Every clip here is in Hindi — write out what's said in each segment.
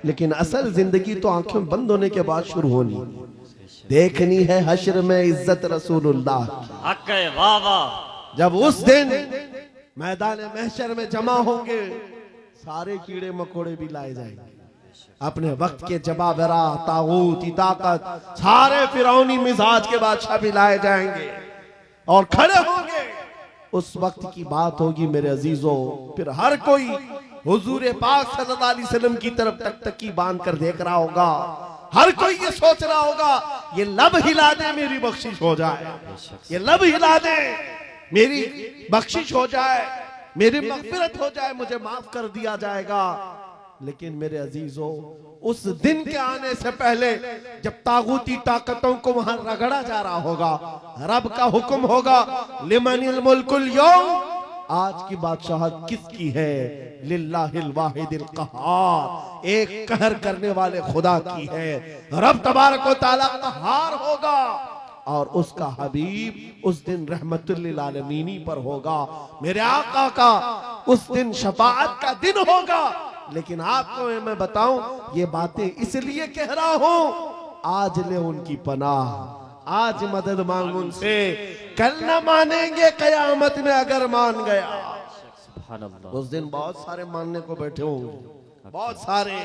लेकिन असल जिंदगी तो आंखें बंद होने के बाद शुरू होनी। देखनी है हश्र में इज्जत रसूलुल्लाह। वाह वाह। जब उस दिन मैदान महशर में जमा होंगे, सारे कीड़े मकोड़े भी लाए जाएंगे, अपने वक्त के जबाबरा, तागूत, ताकत, सारे फिरौनी मिजाज के बादशाह भी लाए जाएंगे और खड़े होंगे। उस वक्त की बात होगी मेरे अजीजों, फिर हर कोई हुजूर पाक सल्लल्लाहु अलैहि वसल्लम की तरफ टकटकी बांध कर देख रहा होगा। हर कोई ये सोच रहा होगा, ये लब हिला दे मेरी बख्शिश हो जाए, ये लब हिला दे मेरी बख्शिश हो जाए, मेरी मगफिरत हो जाए, मुझे माफ कर दिया जाएगा। लेकिन मेरे अजीजों, उस दिन के आने से पहले जब तागूती ताकतों को वहां रगड़ा जा रहा होगा, रब का हुक्म होगा, लिमनिल मुल्कुल यौम, आज की बादशाहत किसकी है? लिल्लाहिल वाहिदिल कहार, एक कहर करने वाले खुदा की है। रब तबारक व तआला कहार होगा और उसका हबीब उस दिन रहमतुल लिल आलमीन पर होगा। मेरे आका का उस दिन शफाअत का दिन होगा। लेकिन आपको मैं बताऊं, ये बातें इसलिए कह रहा हूं, आज ले उनकी पनाह, आज मदद मांग उनसे, कल न मानेंगे कयामत में अगर मान गया। उस दिन बहुत सारे मानने को बैठे होंगे, बहुत सारे,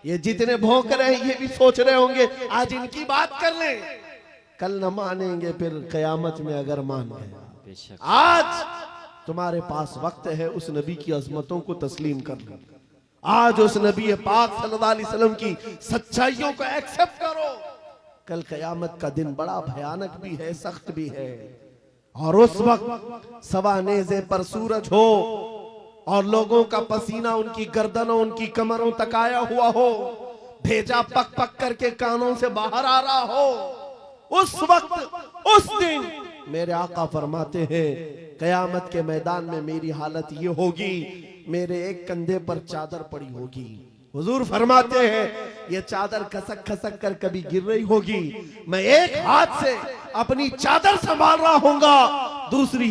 ये जितने भौंक रहे हैं ये भी सोच रहे होंगे आज इनकी बात कर लें, कल न मानेंगे फिर कयामत में अगर मान गया। आज तुम्हारे पास वक्त है उस नबी की अजमतों को तस्लीम कर लो। आज उस नबी पाक सल्लल्लाहु अलैहि वसल्लम की सच्चाइयों को एक्सेप्ट करो। कल कयामत का दिन बड़ा भयानक भी है, सख्त भी है। और उस वक्त सवा नेज़े पर सूरज हो और लोगों का पसीना उनकी गर्दनों, उनकी कमरों तक आया हुआ हो, भेजा पक पक करके कानों से बाहर आ रहा हो, उस वक्त, उस दिन मेरे आका फरमाते हैं, कयामत के मैदान में मेरी हालत ये होगी, मेरे एक कंधे पर चादर पड़ी होगी। हुजूर फरमाते हैं, ये चादर खसक खसक कर कभी गिर रही होगी, मैं एक हाथ से अपनी चादर संभाल रहा होऊंगा, दूसरे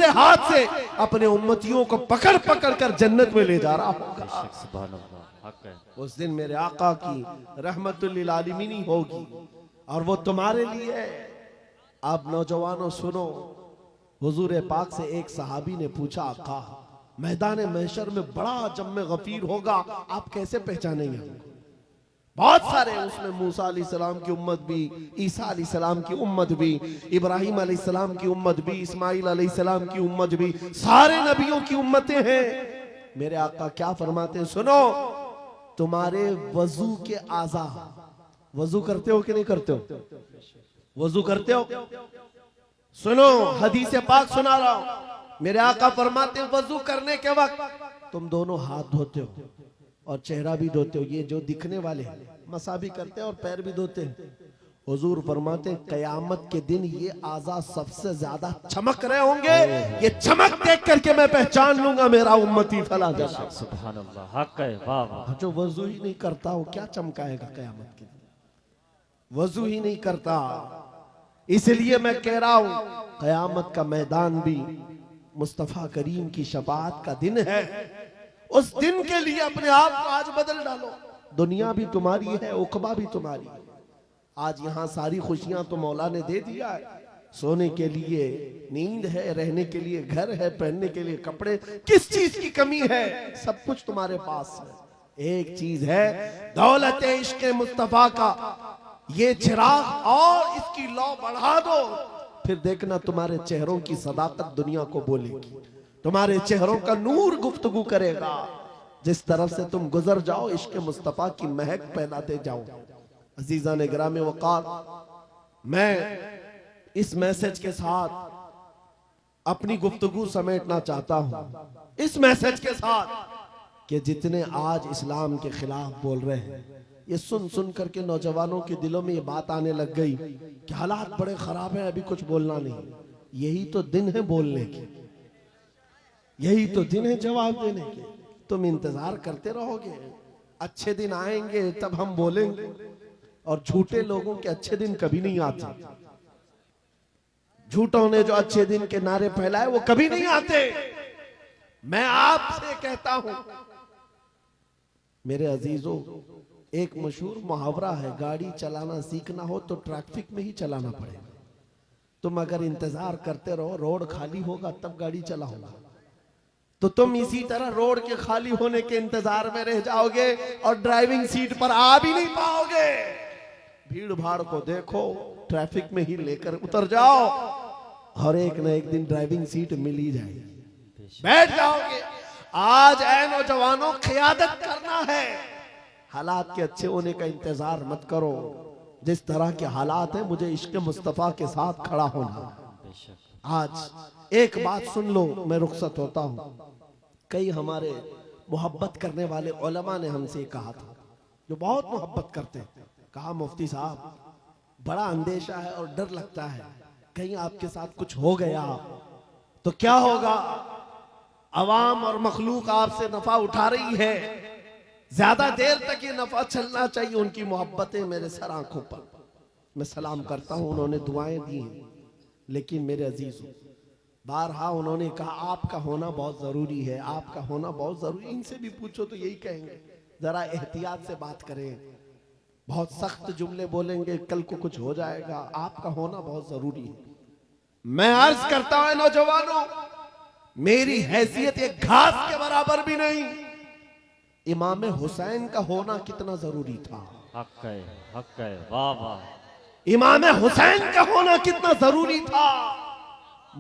हाथ से अपने उम्मतियों को पकड़ पकड़ कर जन्नत में ले जा रहा होगा। उस दिन मेरे आका की रहमतुल लिल आलमीन होगी और वो तुम्हारे लिए है। आप नौजवानों सुनो, हुजूर पाक से एक सहाबी ने पूछा, आका मैदान महशर में बड़ा जम्मे गफीर होगा, आप कैसे पहचानेंगे? बहुत सारे, उसमें मूसा अलैहिस्सलाम की उम्मत भी, ईसा अलैहिस्सलाम की उम्मत भी, इब्राहिम अलैहिस्सलाम की उम्मत भी, इस्माइल अलैहिस्सलाम की उम्मत भी, सारे नबियों की उम्मतें हैं। मेरे आका क्या फरमाते हैं, सुनो, तुम्हारे वजू के आज़ा, वजू करते हो कि नहीं करते हो? वजू करते हो? सुनो, हदीस पाक सुना रहा हूं। मेरे आका फरमाते हैं, वजू करने के वक्त तुम दोनों हाथ धोते हो और चेहरा भी धोते हो, ये जो दिखने वाले मसा भी करते हैं और पैर भी धोते हैं। हुजूर फरमाते हैं, कयामत के दिन ये आज़ा सबसे ज्यादा चमक रहे होंगे, ये चमक देख करके मैं पहचान लूंगा मेरा उम्मती फला जैसा। सुभान अल्लाह, हक है, वाह वाह। जो वजू ही नहीं करता वो क्या चमकाएगा कयामत के दिन? वजू ही नहीं करता। इसलिए मैं कह रहा हूं, कयामत का मैदान भी मुस्तफा करीम की शफाअत का दिन है। उस दिन के लिए अपने आप को आज बदल डालो। दुनिया भी तुम्हारी है, उकबा भी तुम्हारी है। आज यहाँ सारी खुशियां तो मौला ने दे दिया है, सोने के लिए नींद है, रहने के लिए घर है, पहनने के लिए कपड़े, किस चीज की कमी है? सब कुछ तुम्हारे पास है। एक चीज है, दौलत इश्क मुस्तफा का ये चिराग, और इसकी लौ बढ़ा दो, फिर देखना तुम्हारे चेहरों की सदाकत दुनिया को बोलेगी, तुम्हारे चेहरों का नूर गुफ्तगू करेगा। जिस तरफ से तुम गुजर जाओ, इश्क मुस्तफा की महक फैलाते जाओ। अजीजा ने ग्रामे वकार, मैं इस मैसेज के साथ अपनी गुफ्तगू समेटना चाहता हूं, इस मैसेज के साथ कि जितने आज इस्लाम के खिलाफ बोल रहे हैं, ये सुन सुन करके नौजवानों के दिलों में ये बात आने लग गई कि हालात बड़े खराब हैं, अभी कुछ बोलना नहीं। यही तो दिन है बोलने के, यही तो दिन है जवाब देने के। तुम इंतजार करते रहोगे, अच्छे दिन आएंगे तब हम बोलेंगे, और झूठे लोगों के अच्छे दिन कभी नहीं आते। झूठों ने जो अच्छे दिन के नारे फैलाए वो कभी नहीं आते। मैं आपसे कहता हूं, मेरे अजीजों, एक मशहूर मुहावरा है, गाड़ी चलाना सीखना हो तो ट्रैफिक में ही चलाना पड़ेगा। तुम अगर इंतजार करते रहो रोड खाली होगा तब गाड़ी चलाओगा, तो तुम इसी तरह रोड के खाली होने के इंतजार में रह जाओगे और ड्राइविंग सीट पर आ भी नहीं पाओगे। भीड़ भाड़ को देखो, ट्रैफिक में ही लेकर उतर जाओ और एक न एक दिन ड्राइविंग सीट मिल ही जाएगी, बैठ जाओगे। आज ऐ नौजवानों, क़ियादत करना है, हालात के अच्छे होने का इंतजार मत करो। जिस तरह के हालात हैं, मुझे इश्क मुस्तफा के साथ खड़ा होना। आज एक बात सुन लो, मैं रुखसत होता हूं। कई हमारे मोहब्बत करने वाले उलमा ने हमसे कहा था, जो बहुत मोहब्बत करते हैं, कहा मुफ्ती साहब बड़ा अंदेशा है और डर लगता है, कहीं आपके साथ कुछ हो गया तो क्या होगा। अवाम और मखलूक आपसे नफा उठा रही है, ज्यादा देर तक ये नफा चलना चाहिए। उनकी मोहब्बतें मेरे सर आंखों पर, मैं सलाम करता हूं, उन्होंने दुआएं दी हैं। लेकिन मेरे अजीजों, बारहा उन्होंने कहा आपका होना बहुत जरूरी है, आपका होना बहुत जरूरी। इनसे भी पूछो तो यही कहेंगे, जरा एहतियात से बात करें, बहुत सख्त जुमले बोलेंगे, कल को कुछ हो जाएगा। आपका होना बहुत जरूरी है। मैं अर्ज करता हूं नौजवानों, मेरी हैसियत एक घास के बराबर भी नहीं। इमाम हुसैन का होना कितना जरूरी था। हक है, वाह वाह। इमाम हुसैन का होना कितना जरूरी था।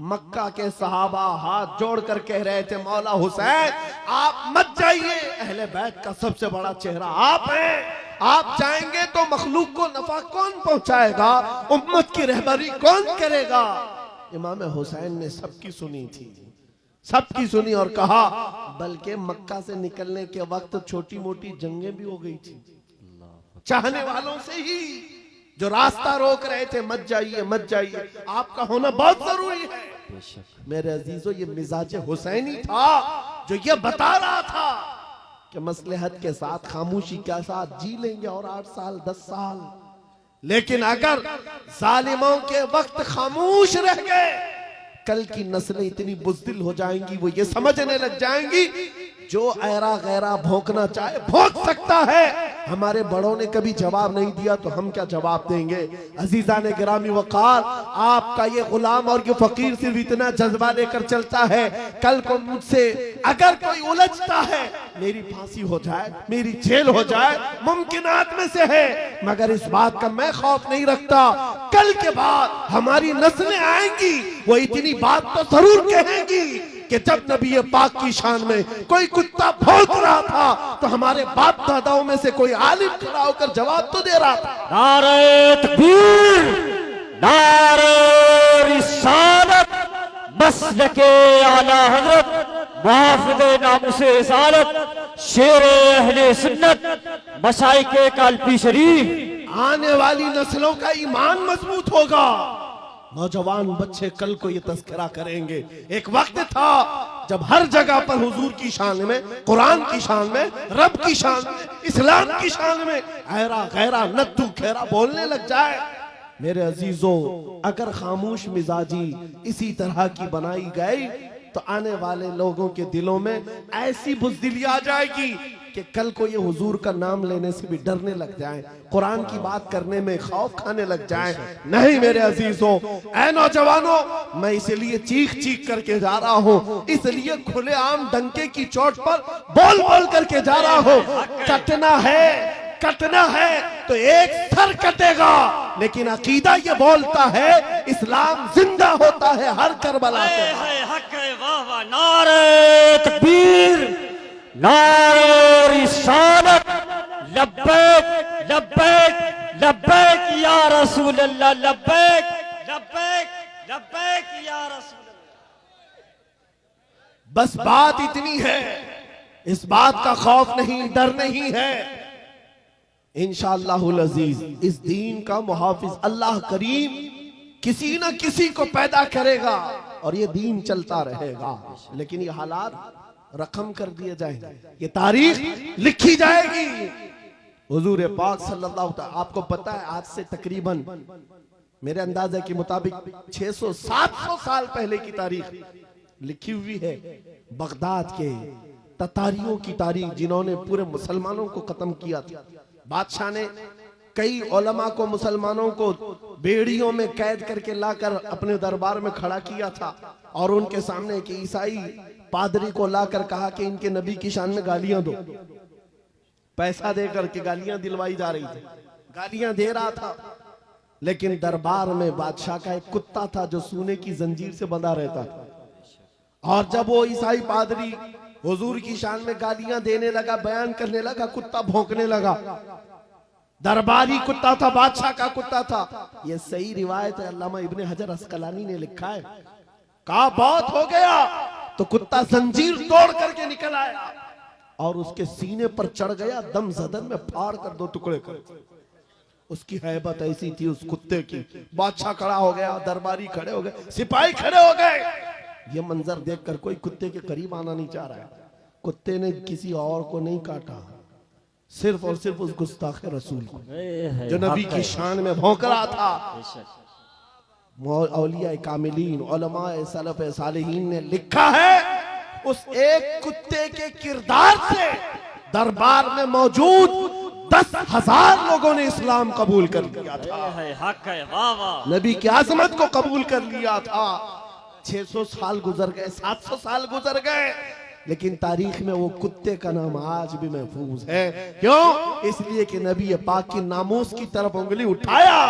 मक्का के सहाबा हाथ जोड़कर कह रहे थे, मौला हुसैन आप मत जाइए, अहले बैत का सबसे बड़ा चेहरा आप हैं। आप जाएंगे तो मखलूक को नफा कौन पहुंचाएगा, उम्मत की रहबरी कौन करेगा। इमाम हुसैन ने सबकी सुनी थी, सबकी सुनी और कहा, बल्कि मक्का से निकलने के वक्त छोटी मोटी जंगें भी हो गई थी, चाहने वालों से ही जो रास्ता रोक रहे थे, मत जाइए मत जाइए, आपका होना बहुत जरूरी है। मेरे अजीजों, ये मिजाज हुसैनी था जो ये बता रहा था कि मसलहत के साथ खामोशी के साथ जी लेंगे और 8 साल 10 साल, लेकिन अगर जालिमों के वक्त खामोश रह गए, कल की नस्लें इतनी बुज़दिल हो जाएंगी, वो ये समझने लग जाएंगी जो ऐरा गैरा भौंकना चाहे भौंक सकता है। हमारे बड़ों ने कभी जवाब नहीं दिया तो हम क्या जवाब देंगे। अजीजा ने गिरामी वकार, आपका ये गुलाम और ये फकीर सिर्फ इतना जज्बा लेकर चलता है, कल को मुझसे अगर कोई उलझता है, मेरी फांसी हो जाए, मेरी जेल हो जाए, मुमकिनात में से है, मगर इस बात का मैं खौफ नहीं रखता। कल के बाद हमारी नस्लें आएंगी, वो इतनी बात तो जरूर कहेंगी कि जब नबी पाक की शान में कोई कुत्ता भौंक रहा था तो हमारे बाप दादाओं में से कोई आलिम खड़ा होकर जवाब तो दे रहा था। नारे तकबीर, नारे रिसालत, मसलके आला हजरत, मुहाफिज़े नामुसे रिसालत, शेरे अहले सुन्नत, मशाइखे कालपी शरीफ। आने वाली नस्लों का ईमान मजबूत होगा। नौजवान बच्चे कल को ये तस्करा करेंगे। एक वक्त था जब हर जगह पर हुजूर की शान में, कुरान की शान में, रब की शान में, इस्लाम की शान में ऐरा गैरा नत्थु खेरा बोलने लग जाए। मेरे अजीजों, अगर खामोश मिजाजी इसी तरह की बनाई गई तो आने वाले लोगों के दिलों में ऐसी बुज़दिली आ जाएगी कि कल को ये हुजूर का नाम लेने से भी डरने लग जाएं, कुरान की बात करने में खौफ खाने लग जाएं। नहीं मेरे अजीजों, ऐ नौजवानों, मैं इसलिए चीख चीख करके जा रहा हूँ, इसलिए खुलेआम डंके की चोट पर बोल बोल करके जा रहा हूँ। कटना है, कटना है तो एक सर कटेगा, लेकिन अकीदा ये बोलता है इस्लाम जिंदा होता है हर करबला पे। हक है, वाह वाह। नारे तकबीर, नारे रिसालत, लब्बैक लब्बैक लब्बैक या रसूल अल्लाह, लब्बैक लब्बैक लब्बैक या रसूल अल्लाह। बस बात इतनी है, इस बात का खौफ नहीं, डर नहीं है। इंशाअल्लाहुल अजीज इस दीन का मुहाफिज अल्लाह करीम किसी न किसी को पैदा करेगा और ये दीन चलता रहेगा। लेकिन ये हालात रकम कर दिए जाएंगे, ये तारीख लिखी जाएगी। हुजूर पाक सल्लल्लाहु अलैहि वसल्लम, आपको पता है आज से तकरीबन मेरे अंदाजे के मुताबिक 600-700 साल पहले की तारीख लिखी हुई है। बगदाद के ततारियों की तारीख जिन्होंने पूरे मुसलमानों को खत्म किया था। बादशाह ने कई उलमा को, मुसलमानों को बेड़ियों में कैद करके लाकर अपने दरबार में खड़ा किया था और उनके सामने एक ईसाई पादरी को लाकर कहा कि इनके नबी की शान में गालियां दो। पैसा देकर के गालियां दिलवाई जा रही थी, गालियां दे रहा था। लेकिन दरबार में बादशाह का एक कुत्ता था जो सोने की जंजीर से बंधा रहता था। और जब वो ईसाई पादरी हुजूर की शान में गालियां देने लगा, बयान करने लगा, कुत्ता भौंकने लगा। दरबारी कुत्ता था, बादशाह का कुत्ता था। ये सही रिवायत है, अल्लामा इब्ने हजर अस्कलानी ने लिखा है। कहा बहुत हो गया तो कुत्ता जंजीर तोड़ करके निकल आया और उसके सीने पर चढ़ गया, दम जदन में फाड़ कर दो टुकड़े कर। उसकी हैबत ऐसी थी उस कुत्ते की। बादशाह खड़ा हो गया, दरबारी खड़े हो गए, सिपाही खड़े हो गए। ये मंजर देखकर कोई कुत्ते के करीब आना नहीं चाह रहा है। कुत्ते ने किसी और को नहीं काटा, सिर्फ और सिर्फ उस गुस्ताखे रसूल को जो नबी की शान में भौंक रहा था। औलिया कामिलीन, उलमाए सलफ सालिहीन ने लिखा है उस एक कुत्ते के किरदार से दरबार में मौजूद 10,000 लोगों ने इस्लाम कबूल कर लिया था। हक है, वाह वाह। नबी की आजमत को कबूल कर लिया था। 600 साल गुजर गए, 700 साल गुजर गए, लेकिन तारीख में वो कुत्ते का नाम आज भी महफूज है। क्यों? इसलिए कि नबी पाक की नामूस की तरफ उंगली उठाया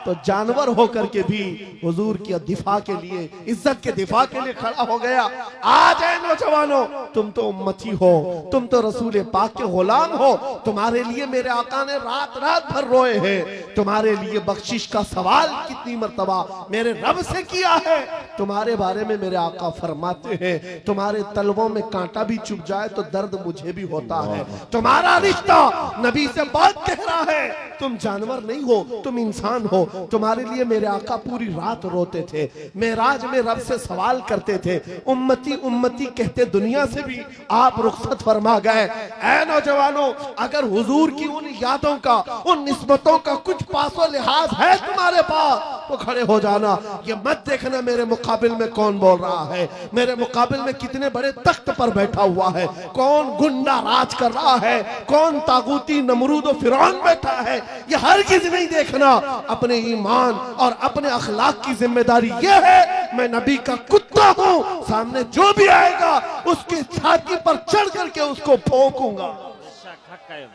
तो जानवर होकर के भी हुजूर की दिफा के लिए, इज्जत के दिफा के लिए खड़ा हो गया। आज है नौजवानों, तुम तो उम्मती हो, तुम तो रसूल पाक के गुलाम हो। तुम्हारे लिए मेरे आका ने रात रात भर रोए हैं। तुम्हारे लिए बख्शिश का सवाल कितनी मर्तबा मेरे रब से किया है। तुम्हारे बारे में मेरे आका फरमाते हैं, तुम्हारे तलवों में कांटा भी चुभ जाए तो दर्द मुझे भी होता है। तुम्हारा रिश्ता नबी से बहुत गहरा है। तुम जानवर नहीं हो, तुम इंसान हो। तुम्हारे लिए मेरे आका पूरी रात रोते थे, मेराज में रब से सवाल करते थे। उम्मती उम्मती कहते दुनिया से भी आप रुखसत फरमा गए। ऐ नौजवानों, अगर हुजूर की उन यादों का, उन निस्बतों का कुछ पासो लिहाज है तुम्हारे पास तो खड़े हो जाना। ये मत देखना मेरे मुकाबिल में कौन बोल रहा है, मेरे मुकाबिल में कितने बड़े तख्त पर बैठा हुआ है, कौन गुंडा राज कर रहा है, कौन तागूती नमरूद और फिरौन बैठा है। ये हरगिज़ नहीं देखना। अपने ईमान और अपने अखलाक की जिम्मेदारी ये है, मैं नबी का कुत्ता हूं, सामने जो भी आएगा उसकी छाती पर चढ़ करके उसको भौंकूंगा,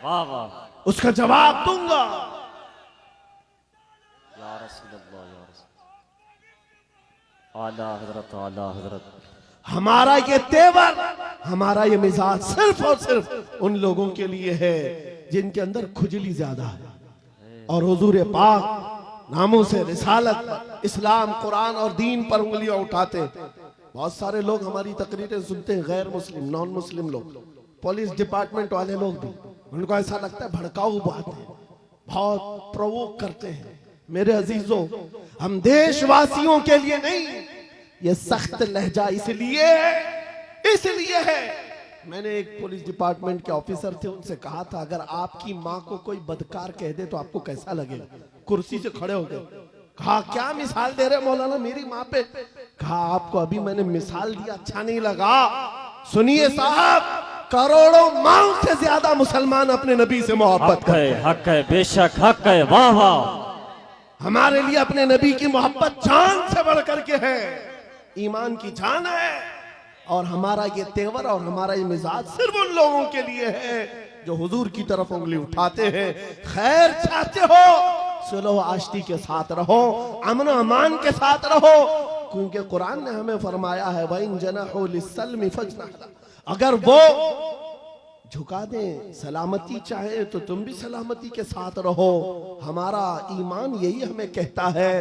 वाह वाह, उसका जवाब दूंगा। या रसूल अल्लाह, या रसूल आला हजरत, आला हजरत। हमारा ये तेवर, हमारा ये मिजाज सिर्फ और सिर्फ उन लोगों के लिए है जिनके अंदर खुजली ज्यादा है और हुजूर पाक नामों से रिसालत, इस्लाम, कुरान और दीन पर उंगलियां उठाते हैं। बहुत सारे लोग हमारी तकरीरें सुनते हैं, गैर मुस्लिम, नॉन मुस्लिम लोग, पुलिस डिपार्टमेंट वाले लोग भी, उनको ऐसा लगता है भड़काऊ बात है, बहुत प्रोवोक करते हैं। मेरे अजीजों, हम देशवासियों के लिए नहीं, ये सख्त लहजा इसलिए है। मैंने एक पुलिस डिपार्टमेंट के ऑफिसर थे, उनसे कहा था अगर आपकी माँ को कोई बदकार कह दे तो आपको कैसा लगेगा? कुर्सी से खड़े हो गए। कहा क्या मिसाल दे रहे मौलाना मेरी माँ पे? कहा आपको अभी मैंने मिसाल दिया, अच्छा नहीं लगा? सुनिए साहब, करोड़ों माओ से ज्यादा मुसलमान अपने नबी से मोहब्बत करते हैं। हक है, बेशक हक है, वाह वाह। हमारे लिए अपने नबी की मोहब्बत जान से बढ़ करके है, ईमान की जान है। और हमारा ये तेवर और हमारा ये मिजाज सिर्फ उन लोगों के लिए है जो हुजूर की तरफ उंगली उठाते हैं। खैर चाहते हो, सुलह आश्ती के साथ रहो, अमन अमान के साथ रहो, क्योंकि कुरान ने हमें फरमाया है वइन जनाहु लिस्सल्मी फजनह, अगर वो झुका दें, सलामती चाहे तो तुम भी सलामती के साथ रहो। हमारा ईमान यही हमें कहता है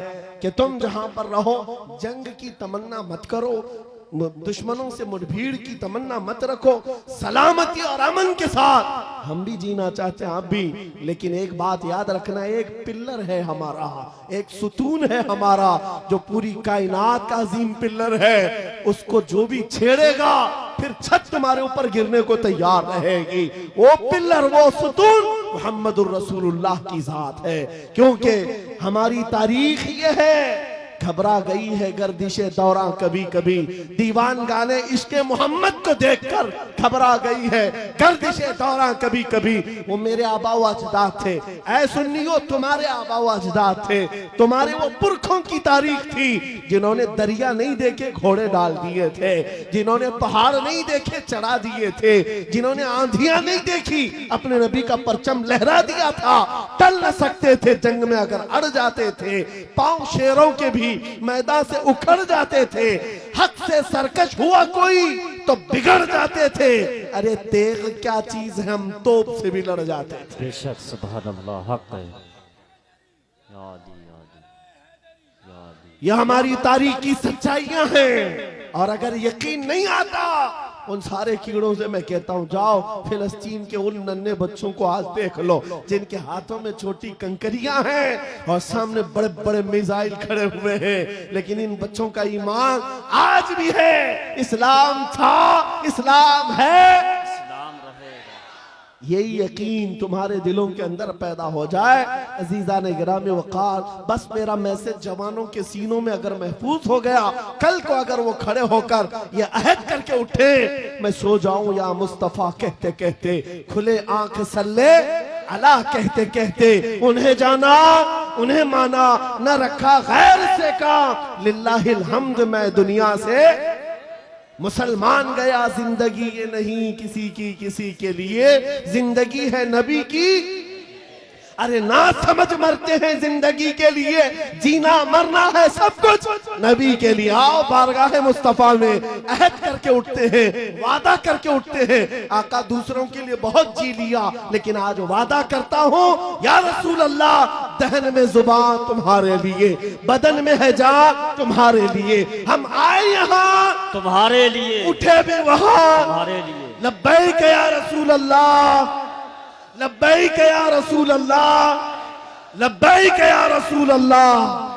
कि तुम जहां पर रहो जंग की तमन्ना मत करो, दुश्मनों से मुठभीड़ की तमन्ना मत रखो, सलामती और अमन के साथ हम भी जीना चाहते हैं, आप भी। लेकिन एक बात याद रखना, एक पिल्लर है हमारा, एक सुतून है हमारा जो पूरी कायनात का अजीम पिल्लर है, उसको जो भी छेड़ेगा फिर छत तुम्हारे ऊपर गिरने को तैयार रहेगी। वो पिल्लर, वो सुतून मुहम्मदुर रसूलुल्लाह की जात है। क्योंकि हमारी तारीख ये है, घबरा गई है गर्दिशे दौरा कभी कभी, दीवान गाने इश्क मोहम्मद को देखकर घबरा गई है गर्दिशे दौरा कभी कभी। वो मेरे आबा व अजदाद थे, ऐ सुन्नियों तुम्हारे आबा व अजदाद थे, तुम्हारे वो पुरखों की तारीख थी जिन्होंने दरिया नहीं देखे घोड़े डाल दिए थे, जिन्होंने पहाड़ नहीं देखे चढ़ा दिए थे, जिन्होंने आंधियां नहीं देखी अपने नबी का परचम लहरा दिया था। टल न सकते थे जंग में अगर अड़ जाते थे, पांव शेरों के भी मैदान से उखड़ जाते थे, हक से सरकश हुआ कोई तो बिगड़ जाते थे। अरे तेग क्या चीज है, हम तोप से भी लड़ जाते थे। बेशक सुभान अल्लाह, हक है। यादी यादी यादी, यह हमारी तारीख की सच्चाइयां हैं। और अगर यकीन नहीं आता उन सारे कीड़ों से मैं कहता हूं, जाओ फिलिस्तीन के उन नन्हे बच्चों को आज देख लो जिनके हाथों में छोटी कंकरियां हैं और सामने बड़े बड़े मिसाइल खड़े हुए हैं, लेकिन इन बच्चों का ईमान आज भी है। इस्लाम था, इस्लाम है, इस्लाम रहेगा। यही यकीन तुम्हारे दिलों के अंदर पैदा हो जाए। अजीजा ने गिरामी वक़ार, बस मेरा मैसेज जवानों के सीनों में अगर महफूज हो गया, कल को अगर वो खड़े होकर ये अहद करके उठे, मैं सो जाऊं या मुस्तफा कहते कहते, खुले आंख सल्ले अला कहते कहते, उन्हें जाना उन्हें माना, न रखा गैर से काम, लिल्लाहिल हम्द मैं दुनिया से मुसलमान गया। जिंदगी ये नहीं किसी की किसी के लिए, जिंदगी है नबी की। अरे ना समझ मरते हैं जिंदगी के लिए, जीना मरना है सब कुछ नबी के लिए। आओ बारगाह मुस्तफा में अहद करके उठते हैं, वादा करके उठते हैं। आका दूसरों के लिए बहुत जी लिया, लेकिन आज वादा करता हूँ या रसूल अल्लाह, दहन में जुबान तुम्हारे लिए, बदन में है जान तुम्हारे लिए। हम आए यहाँ तुम्हारे लिए, उठे भी वहाँ तुम्हारे लिए। लब्बैक या रसूल अल्लाह, लब्बैक या रसूल अल्लाह, लब्बैक या रसूल अल्लाह।